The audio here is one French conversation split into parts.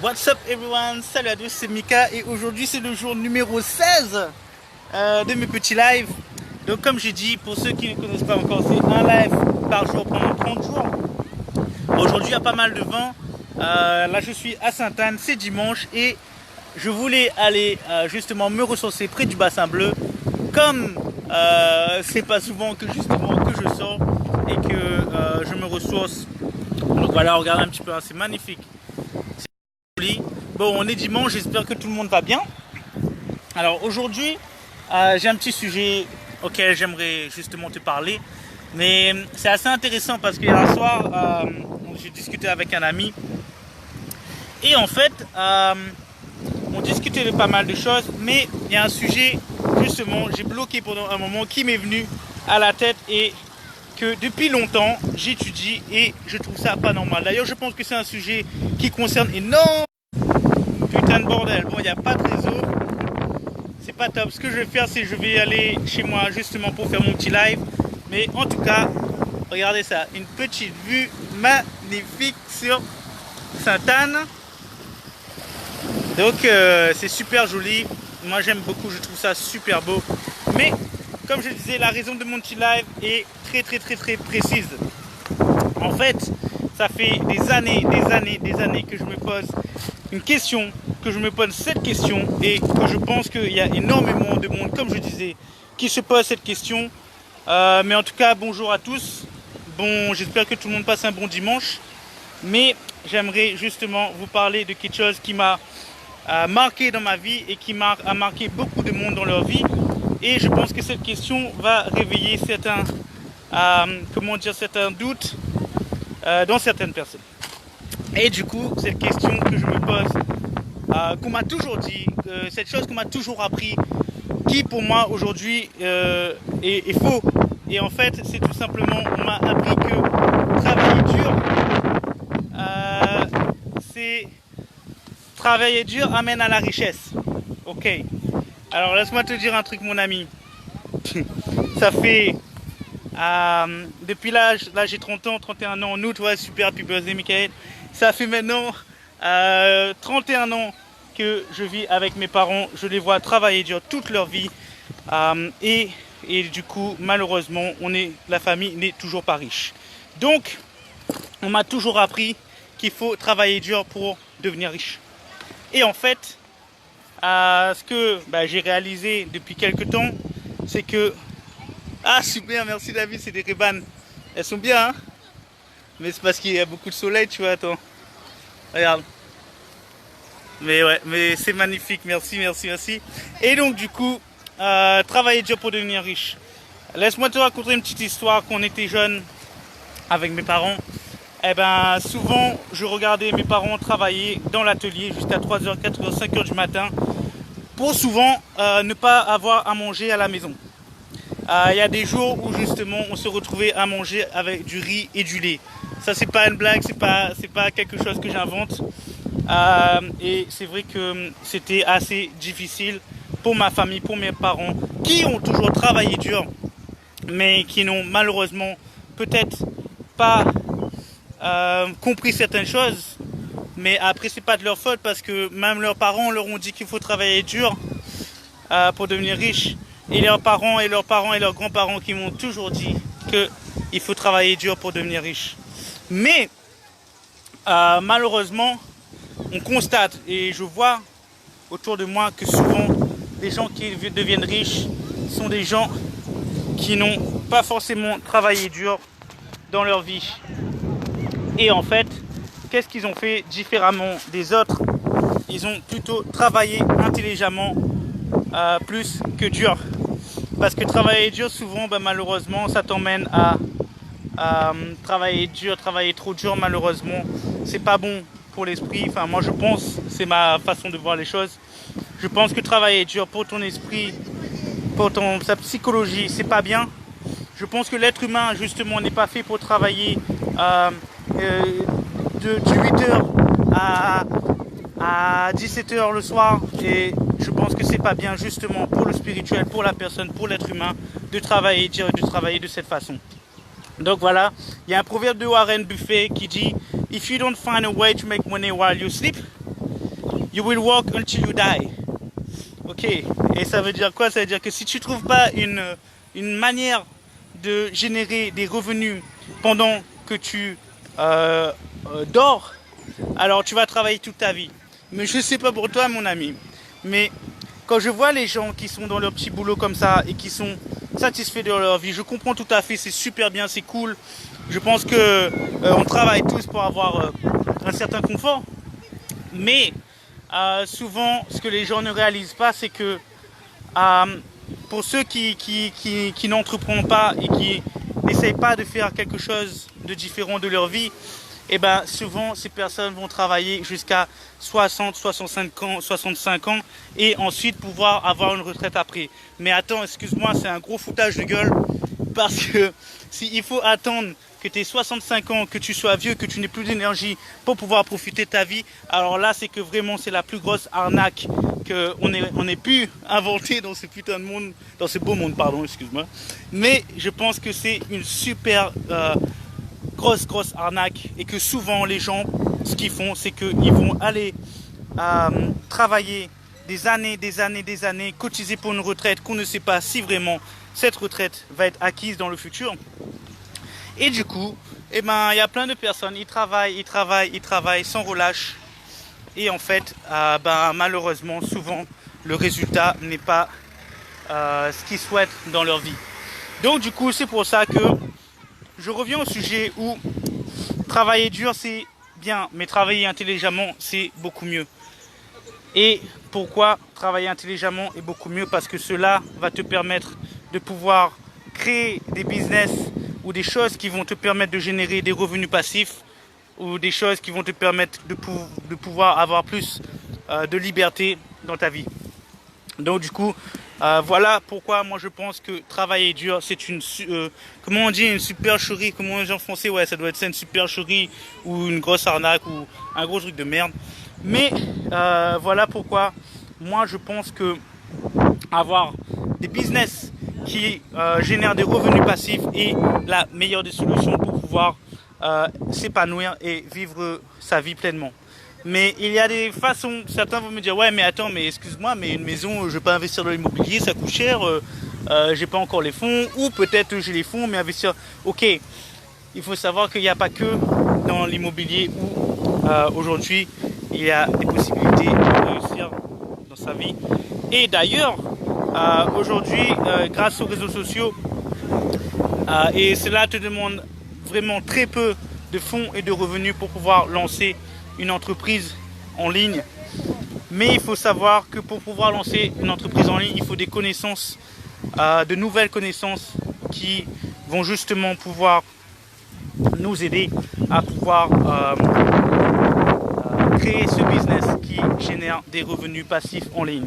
What's up everyone, salut à tous, c'est Mika et aujourd'hui c'est le jour numéro 16 de mes petits lives. Donc comme j'ai dit, pour ceux qui ne connaissent pas encore, c'est un live par jour pendant 30 jours. Aujourd'hui il y a pas mal de vent, là je suis à Sainte-Anne, c'est dimanche et je voulais aller justement me ressourcer près du bassin bleu. Comme c'est pas souvent que justement que je sors et que je me ressource. Donc voilà, regardez un petit peu, hein, c'est magnifique. Bon, on est dimanche, j'espère que tout le monde va bien. Alors aujourd'hui, j'ai un petit sujet auquel j'aimerais justement te parler. Mais c'est assez intéressant parce qu'hier soir, j'ai discuté avec un ami. Et en fait, on discutait de pas mal de choses. Mais il y a un sujet, justement, j'ai bloqué pendant un moment qui m'est venu à la tête et que depuis longtemps, j'étudie et je trouve ça pas normal. D'ailleurs, je pense que c'est un sujet qui concerne énormément. Putain de bordel, bon il n'y a pas de réseau, c'est pas top. Ce que je vais faire, c'est que je vais aller chez moi justement pour faire mon petit live. Mais en tout cas, regardez ça, une petite vue magnifique sur Sainte-Anne. Donc c'est super joli, moi j'aime beaucoup, je trouve ça super beau. Mais comme je disais, la raison de mon petit live est très précise. En fait, ça fait des années que je me pose une question, que je me pose cette question et que je pense qu'il y a énormément de monde, comme je disais, qui se pose cette question. Mais en tout cas, bonjour à tous. Bon, j'espère que tout le monde passe un bon dimanche. Mais j'aimerais justement vous parler de quelque chose qui m'a marqué dans ma vie et qui a marqué beaucoup de monde dans leur vie. Et je pense que cette question va réveiller certains, certains doutes dans certaines personnes. Et du coup, cette question que je me pose, qu'on m'a toujours dit, cette chose qu'on m'a toujours appris, qui pour moi aujourd'hui est faux. Et en fait, c'est tout simplement, on m'a appris que travailler dur, travailler dur amène à la richesse. Ok. Alors laisse-moi te dire un truc, mon ami. Ça fait depuis là j'ai 30 ans, 31 ans en août, ouais super, happy birthday Michael. Ça fait maintenant 31 ans que je vis avec mes parents, je les vois travailler dur toute leur vie et du coup malheureusement la famille n'est toujours pas riche. Donc on m'a toujours appris qu'il faut travailler dur pour devenir riche. Et en fait, ce que j'ai réalisé depuis quelques temps, c'est que ah super, merci David, c'est des Ray-Ban. Elles sont bien, hein. Mais c'est parce qu'il y a beaucoup de soleil, tu vois, attends. Regarde. Mais ouais, mais c'est magnifique, merci. Et donc du coup, travailler dur pour devenir riche. Laisse-moi te raconter une petite histoire. Quand on était jeunes avec mes parents, eh ben souvent je regardais mes parents travailler dans l'atelier jusqu'à 3h, 4h, 5h du matin pour souvent ne pas avoir à manger à la maison. Il y a des jours où justement on se retrouvait à manger avec du riz et du lait. Ça c'est pas une blague, c'est pas quelque chose que j'invente. Et c'est vrai que c'était assez difficile pour ma famille, pour mes parents, qui ont toujours travaillé dur, mais qui n'ont malheureusement peut-être pas compris certaines choses. Mais après c'est pas de leur faute parce que même leurs parents leur ont dit qu'il faut travailler dur pour devenir riche. Et leurs parents et leurs grands-parents qui m'ont toujours dit qu'il faut travailler dur pour devenir riche. Mais malheureusement, on constate et je vois autour de moi que souvent les gens qui deviennent riches sont des gens qui n'ont pas forcément travaillé dur dans leur vie. Et en fait, qu'est-ce qu'ils ont fait différemment des autres? Ils ont plutôt travaillé intelligemment plus que dur. Parce que travailler dur, souvent, malheureusement, ça t'emmène à travailler dur, travailler trop dur, malheureusement. C'est pas bon pour l'esprit. Enfin, moi, je pense, c'est ma façon de voir les choses. Je pense que travailler dur pour ton esprit, pour sa psychologie, c'est pas bien. Je pense que l'être humain, justement, n'est pas fait pour travailler de 8h à 17h le soir. Et je pense que c'est pas bien justement pour le spirituel, pour la personne, pour l'être humain de travailler de cette façon. Donc voilà, il y a un proverbe de Warren Buffett qui dit: If you don't find a way to make money while you sleep, You will work until you die. Ok, et ça veut dire quoi? Ça veut dire que si tu trouves pas une manière de générer des revenus pendant que tu dors, alors tu vas travailler toute ta vie. Mais je sais pas pour toi, mon ami, mais quand je vois les gens qui sont dans leur petit boulot comme ça et qui sont satisfaits de leur vie, je comprends tout à fait, c'est super bien, c'est cool. Je pense que on travaille tous pour avoir un certain confort, mais souvent, ce que les gens ne réalisent pas, c'est que pour ceux qui n'entreprennent pas et qui n'essayent pas de faire quelque chose de différent de leur vie, et ben souvent ces personnes vont travailler jusqu'à 60, 65 ans et ensuite pouvoir avoir une retraite après. Mais attends, excuse-moi, c'est un gros foutage de gueule parce que s'il faut attendre que tu aies 65 ans, que tu sois vieux, que tu n'aies plus d'énergie pour pouvoir profiter de ta vie, alors là c'est que vraiment c'est la plus grosse arnaque qu'on ait pu inventer dans ce putain de monde, dans ce beau monde, pardon, excuse-moi. Mais je pense que c'est une super grosse arnaque et que souvent les gens, ce qu'ils font, c'est qu'ils vont aller travailler des années, cotiser pour une retraite qu'on ne sait pas si vraiment cette retraite va être acquise dans le futur. Et du coup, eh ben, il y a plein de personnes, ils travaillent sans relâche. Et en fait, malheureusement, souvent, le résultat n'est pas ce qu'ils souhaitent dans leur vie. Donc du coup, c'est pour ça que je reviens au sujet où travailler dur, c'est bien, mais travailler intelligemment, c'est beaucoup mieux. Et pourquoi travailler intelligemment est beaucoup mieux? Parce que cela va te permettre de pouvoir créer des business ou des choses qui vont te permettre de générer des revenus passifs ou des choses qui vont te permettre de pouvoir avoir plus de liberté dans ta vie. Donc du coup, voilà pourquoi moi je pense que travailler dur, c'est une, comment on dit, une supercherie, comment on dit en français, ouais, ça doit être ça, une supercherie ou une grosse arnaque ou un gros truc de merde. Mais voilà pourquoi moi je pense que avoir des business qui génèrent des revenus passifs est la meilleure des solutions pour pouvoir s'épanouir et vivre sa vie pleinement. Mais il y a des façons, certains vont me dire ouais mais attends, mais excuse-moi, mais une maison, je ne vais pas investir dans l'immobilier, ça coûte cher, j'ai pas encore les fonds, ou peut-être j'ai les fonds mais investir, ok, il faut savoir qu'il n'y a pas que dans l'immobilier où aujourd'hui il y a des possibilités de réussir dans sa vie. Et d'ailleurs aujourd'hui grâce aux réseaux sociaux et cela te demande vraiment très peu de fonds et de revenus pour pouvoir lancer une entreprise en ligne. Mais il faut savoir que pour pouvoir lancer une entreprise en ligne, il faut des connaissances, de nouvelles connaissances qui vont justement pouvoir nous aider à pouvoir créer ce business qui génère des revenus passifs en ligne.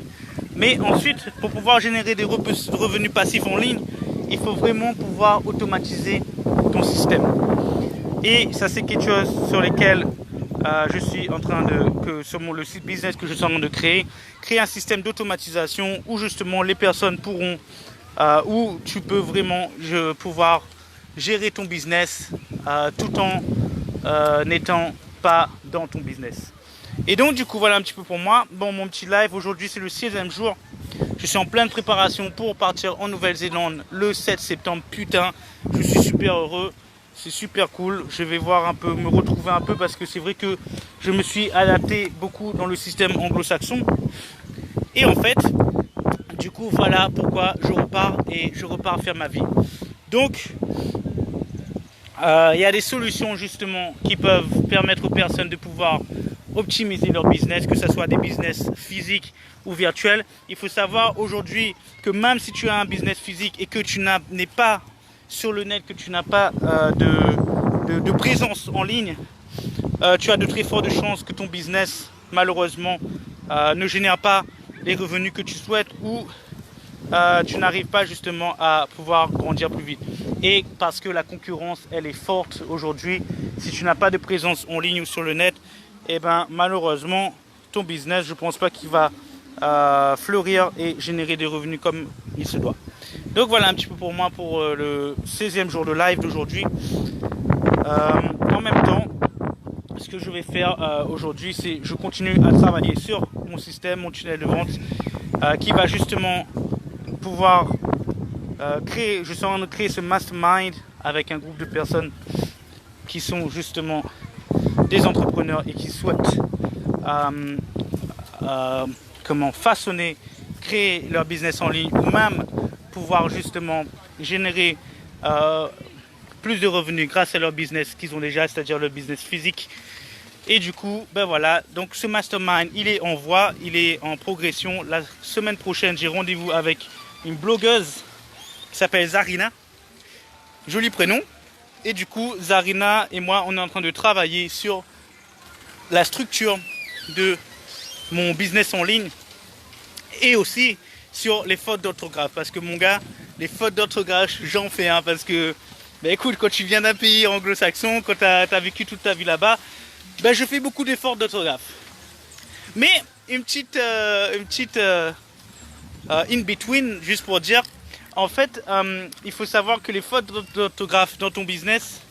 Mais ensuite, pour pouvoir générer des revenus passifs en ligne, il faut vraiment pouvoir automatiser ton système. Et ça, c'est quelque chose sur lequel je suis en train sur le site business que je suis en train de créer un système d'automatisation où justement les personnes pourront, où tu peux vraiment pouvoir gérer ton business tout en n'étant pas dans ton business. Et donc du coup voilà un petit peu pour moi. Bon, mon petit live aujourd'hui c'est le 6e jour. Je suis en pleine préparation pour partir en Nouvelle-Zélande le 7 septembre. Putain, je suis super heureux. C'est super cool, je vais voir un peu, me retrouver un peu parce que c'est vrai que je me suis adapté beaucoup dans le système anglo-saxon. Et en fait, du coup, voilà pourquoi je repars faire ma vie. Donc, il y a des solutions justement qui peuvent permettre aux personnes de pouvoir optimiser leur business, que ce soit des business physiques ou virtuels. Il faut savoir aujourd'hui que même si tu as un business physique et que tu n'es pas sur le net, que tu n'as pas de présence en ligne, tu as de très fortes chances que ton business, malheureusement, ne génère pas les revenus que tu souhaites ou tu n'arrives pas justement à pouvoir grandir plus vite. Et parce que la concurrence, elle est forte aujourd'hui, si tu n'as pas de présence en ligne ou sur le net, eh ben, malheureusement, ton business, je ne pense pas qu'il va fleurir et générer des revenus comme il se doit. Donc voilà un petit peu pour moi pour le 16e jour de live d'aujourd'hui. En même temps, que je vais faire aujourd'hui, c'est je continue à travailler sur mon système, mon tunnel de vente, qui va justement pouvoir créer, je suis en train de créer ce mastermind avec un groupe de personnes qui sont justement des entrepreneurs et qui souhaitent comment façonner, créer leur business en ligne ou même pouvoir justement générer plus de revenus grâce à leur business qu'ils ont déjà, c'est-à-dire leur business physique. Et du coup, ben voilà, donc ce mastermind, il est en voie, il est en progression. La semaine prochaine, j'ai rendez-vous avec une blogueuse qui s'appelle Zarina. Joli prénom. Et du coup, Zarina et moi, on est en train de travailler sur la structure de mon business en ligne et aussi sur les fautes d'orthographe. Parce que mon gars, les fautes d'orthographe, j'en fais un parce que, ben écoute, quand tu viens d'un pays anglo-saxon, quand tu as vécu toute ta vie là-bas, ben je fais beaucoup d'efforts d'orthographe. Mais une petite in-between, juste pour dire, en fait, il faut savoir que les fautes d'orthographe dans ton business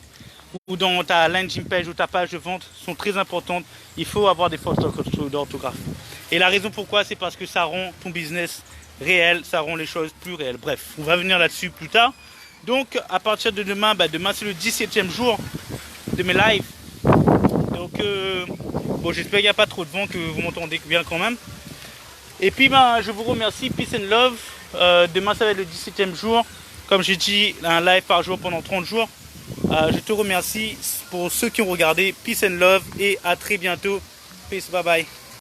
ou dans ta landing page ou ta page de vente sont très importantes. Il faut avoir des fautes d'orthographe. Et la raison pourquoi, c'est parce que ça rend ton business réel, ça rend les choses plus réelles. Bref, on va venir là-dessus plus tard. Donc, à partir de demain, demain c'est le 17e jour de mes lives. Donc, bon, j'espère qu'il n'y a pas trop de vent, que vous m'entendez bien quand même. Et puis, je vous remercie. Peace and love. Demain, ça va être le 17e jour. Comme j'ai dit, un live par jour pendant 30 jours. Je te remercie pour ceux qui ont regardé. Peace and love et à très bientôt. Peace, bye bye.